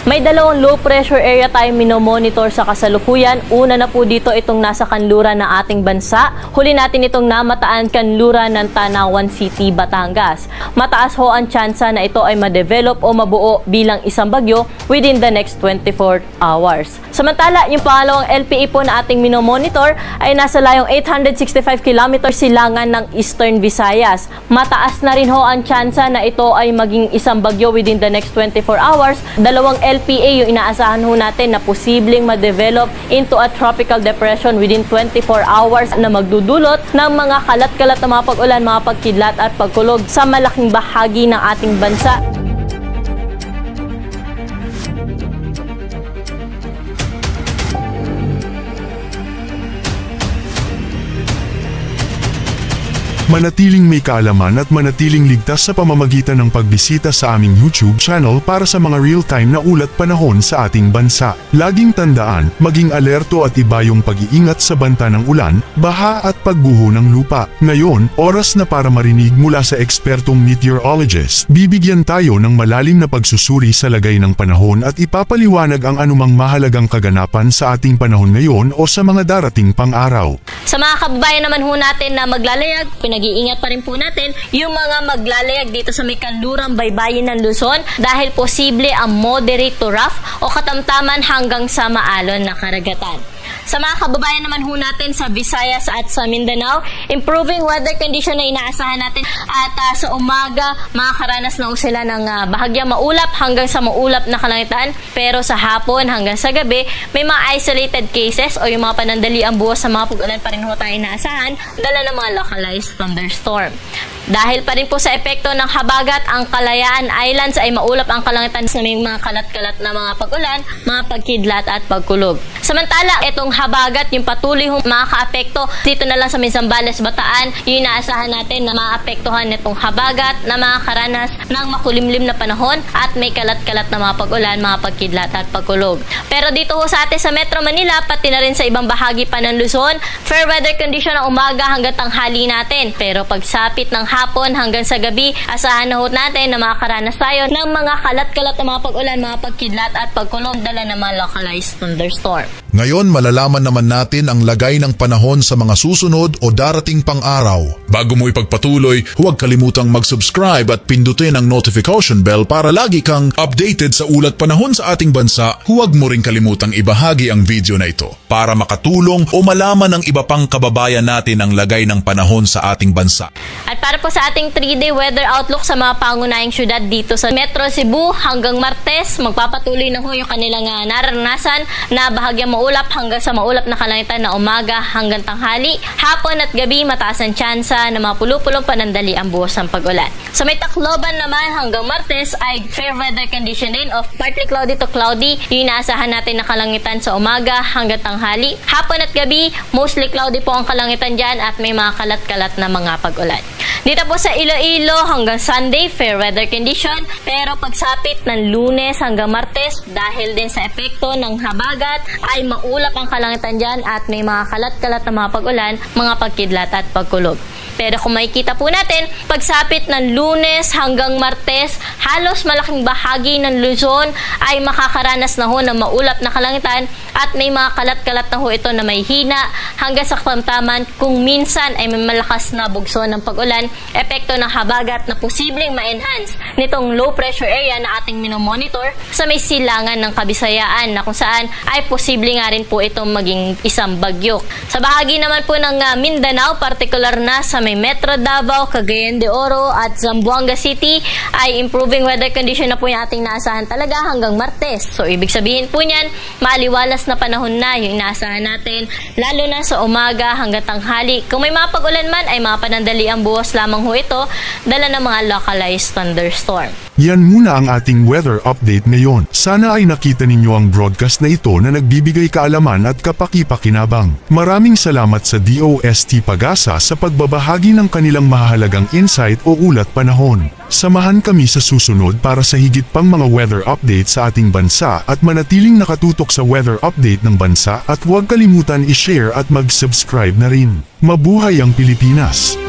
May dalawang low pressure area tayong minomonitor sa kasalukuyan. Una na po dito itong nasa kanluran ng ating bansa. Huli natin itong namataan kanluran ng Tanawan City, Batangas. Mataas ho ang tsansa na ito ay ma-develop o mabuo bilang isang bagyo within the next 24 hours. Samantala, yung pangalawang LPA po na ating minomonitor ay nasa layong 865 km silangan ng Eastern Visayas. Mataas na rin ho ang tsansa na ito ay maging isang bagyo within the next 24 hours. Dalawang LPA yung inaasahan ho natin na posibleng ma-develop into a tropical depression within 24 hours na magdudulot ng mga kalat-kalat na mga pag-ulan, mga pagkidlat at pagkulog sa malaking bahagi ng ating bansa. Manatiling may kaalaman at manatiling ligtas sa pamamagitan ng pagbisita sa aming YouTube channel para sa mga real-time na ulat panahon sa ating bansa. Laging tandaan, maging alerto at iba yung pag-iingat sa banta ng ulan, baha at pagguho ng lupa. Ngayon, oras na para marinig mula sa ekspertong meteorologist. Bibigyan tayo ng malalim na pagsusuri sa lagay ng panahon at ipapaliwanag ang anumang mahalagang kaganapan sa ating panahon ngayon o sa mga darating pang-araw. Sa mga kababayan naman ho natin na maglalayag, pinag-iingat pa rin po natin yung mga maglalayag dito sa may kanlurang baybayin ng Luzon dahil posible ang moderate to rough o katamtaman hanggang sa maalon na karagatan. Sa mga kababayan naman ho natin sa Visayas at sa Mindanao, improving weather condition na inaasahan natin at sa umaga makakaranas na sila ng bahagyang maulap hanggang sa maulap na kalangitan, pero sa hapon hanggang sa gabi may mga isolated cases o yung mga panandaliang buwas sa mga pag-ulan pa rin ho tayo inaasahan, dala ng mga localized thunderstorm. Dahil pa rin po sa epekto ng habagat, ang Kalayaan Islands ay maulap ang kalangitan sa may mga kalat-kalat na mga pag-ulan, mga pagkidlat at pagkulog. Samantala, itong habagat, yung patuloy hong makaka-apekto dito na lang sa Zambales, Bataan, yung inaasahan natin na maapektuhan nitong habagat na makakaranas ng makulimlim na panahon at may kalat-kalat na mga pag-ulan, mga pagkidlat at pagkulog. Pero dito ho sa atin sa Metro Manila, pati na rin sa ibang bahagi pa ng Luzon, fair weather condition ang umaga hanggang tanghali natin. Pero pagsapit ng hapon hanggang sa gabi, asahan na ho natin na makakaranas tayo ng mga kalat-kalat na mga pag-ulan, mga pagkidlat at pagkulog, dala ng mga localized thunderstorm. Ngayon, malalaman naman natin ang lagay ng panahon sa mga susunod o darating pang araw. Bago mo ipagpatuloy, huwag kalimutang mag-subscribe at pindutin ang notification bell para lagi kang updated sa ulat panahon sa ating bansa. Huwag mo ring kalimutang ibahagi ang video na ito para makatulong o malaman ng iba pang kababayan natin ang lagay ng panahon sa ating bansa. At para po sa ating 3-day weather outlook sa mga pangunahing syudad dito sa Metro Cebu hanggang Martes, magpapatuloy na ho yung kanilang naranasan na bahagyang maulap hanggang sa maulap na kalangitan na umaga hanggang tanghali. Hapon at gabi, mataas ang tsansa na mapulupulong panandali ang buhos ng pag-ulan. Sa may Tacloban naman hanggang Martes ay fair weather condition din of partly cloudy to cloudy. Yung inaasahan natin na kalangitan sa umaga hanggang tanghali. Hapon at gabi, mostly cloudy po ang kalangitan dyan at may mga kalat-kalat na mga pag-ulan. Dito po sa Iloilo hanggang Sunday, fair weather condition. Pero pagsapit ng Lunes hanggang Martes, dahil din sa epekto ng habagat, ay maulap ang kalangitan dyan at may mga kalat-kalat na mga pag-ulan, mga pagkidlat at pagkulog. Pero kung makikita po natin, pagsapit ng Lunes hanggang Martes, halos malaking bahagi ng Luzon ay makakaranas na ho ng maulap na kalangitan at may mga kalat-kalat na ho ito na may hina hanggang sa katamtaman kung minsan ay may malakas na bugso ng pag-ulan, epekto ng habagat na posibleng ma-enhance nitong low pressure area na ating minomonitor sa may silangan ng Kabisayaan na kung saan ay posible nga rin po itong maging isang bagyo. Sa bahagi naman po ng Mindanao, particular na sa may Metro Davao, Cagayan de Oro at Zamboanga City ay improving weather condition na po yung ating naasahan talaga hanggang Martes. So ibig sabihin po niyan, maaliwalas na panahon na yung inaasahan natin, lalo na sa umaga hanggang tanghali. Kung may mga pag-ulan man ay mga panandali ang buhos lamang ho ito, dala ng mga localized thunderstorm. Yan muna ang ating weather update ngayon. Sana ay nakita ninyo ang broadcast na ito na nagbibigay kaalaman at kapaki-pakinabang. Maraming salamat sa DOST Pag-asa sa pagbabahagi ng kanilang mahalagang insight o ulat panahon. Samahan kami sa susunod para sa higit pang mga weather update sa ating bansa at manatiling nakatutok sa weather update ng bansa at huwag kalimutan i-share at mag-subscribe na rin. Mabuhay ang Pilipinas!